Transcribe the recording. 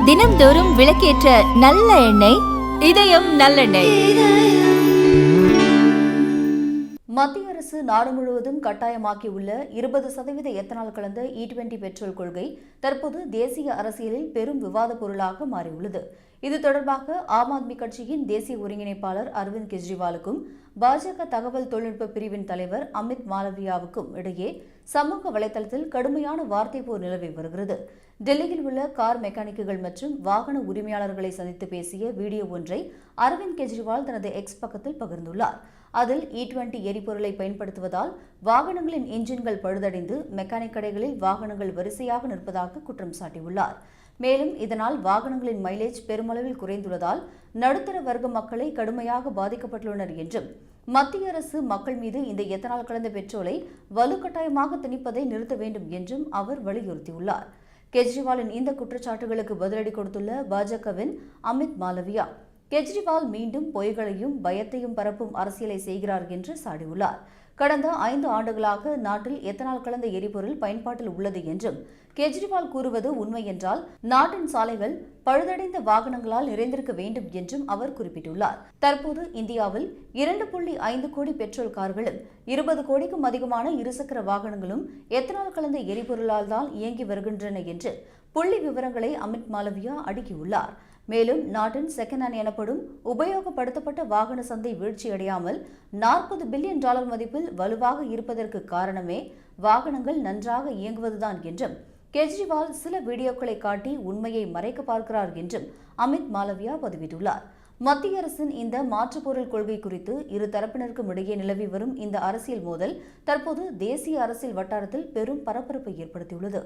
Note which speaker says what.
Speaker 1: தினம்தோறும் விளக்கேற்ற நல்ல எண்ணெய் இதயம் நல்லெண்ணெய்.
Speaker 2: மத்திய அரசு நாடு முழுவதும் கட்டாயமாக்கியுள்ள 20% எத்தனால் கலந்த E20 பெட்ரோல் கொள்கை தற்போது தேசிய அரசியலில் பெரும் விவாத பொருளாக மாறியுள்ளது. இது தொடர்பாக ஆம் ஆத்மி கட்சியின் தேசிய ஒருங்கிணைப்பாளர் அரவிந்த் கெஜ்ரிவாலுக்கும் பாஜக தகவல் தொழில்நுட்ப பிரிவின் தலைவர் அமித் மாலவியாவுக்கும் இடையே சமூக வலைதளத்தில் கடுமையான வார்த்தை போர் நிலவி வருகிறது. டெல்லியில் உள்ள கார் மெக்கானிக்குகள் மற்றும் வாகன உரிமையாளர்களை சந்தித்து பேசிய வீடியோ ஒன்றை அரவிந்த் கெஜ்ரிவால் தனது எக்ஸ் பக்கத்தில் பகிர்ந்துள்ளார். அதில் E20 எரிபொருளை பயன்படுத்துவதால் வாகனங்களின் என்ஜின்கள் பழுதடைந்து மெக்கானிக் கடைகளில் வாகனங்கள் வரிசையாக நிற்பதாக குற்றம் சாட்டியுள்ளார். மேலும் இதனால் வாகனங்களின் மைலேஜ் பெருமளவில் குறைந்துள்ளதால் நடுத்தர வர்க்க மக்களை கடுமையாக பாதிக்கப்பட்டுள்ளனர் என்றும் மத்திய அரசு மக்கள் மீது இந்த எத்தனால் கலந்த பெட்ரோலை வலுக்கட்டாயமாக திணிப்பதை நிறுத்த வேண்டும் என்றும் அவர் வலியுறுத்தியுள்ளார். கெஜ்ரிவாலின் இந்த குற்றச்சாட்டுகளுக்கு பதிலடி கொடுத்துள்ள பாஜகவின் அமித் மாலவியா, கெஜ்ரிவால் மீண்டும் பொய்களையும் பயத்தையும் பரப்பும் அரசியலை செய்கிறார் என்று சாடியுள்ளார். கடந்த 5 ஆண்டுகளாக நாட்டில் எத்தனால் கலந்த எரிபொருள் பயன்பாட்டில் உள்ளது என்றும் கெஜ்ரிவால் கூறுவது உண்மை என்றால் நாட்டின் சாலைகள் பழுதடைந்த வாகனங்களால் நிறைந்திருக்க வேண்டும் என்றும் அவர் குறிப்பிட்டுள்ளார். தற்போது இந்தியாவில் 2.5 கோடி பெட்ரோல் கார்களும் 20 கோடிக்கும் அதிகமான இருசக்கர வாகனங்களும் எத்தனால் கலந்த எரிபொருளால் தான் இயங்கி வருகின்றன என்று புள்ளி விவரங்களை அமித் மாலவியா அடுக்கியுள்ளார். மேலும் நாட்டின் செகண்ட் ஹேண்ட் எனப்படும் உபயோகப்படுத்தப்பட்ட வாகன சந்தை வீழ்ச்சியடையாமல் $40 பில்லியன் மதிப்பில் வலுவாக இருப்பதற்கு காரணமே வாகனங்கள் நன்றாக இயங்குவதுதான் என்றும் கெஜ்ரிவால் சில வீடியோக்களை காட்டி உண்மையை மறைக்க பார்க்கிறார் என்றும் அமித் மாலவியா பதிவிட்டுள்ளார். மத்திய அரசின் இந்த மாற்றுப் பொருள் கொள்கை குறித்து இரு தரப்பினருக்கும் இடையே நிலவி வரும் இந்த அரசியல் மோதல் தற்போது தேசிய அரசியல் வட்டாரத்தில் பெரும் பரபரப்பை ஏற்படுத்தியுள்ளது.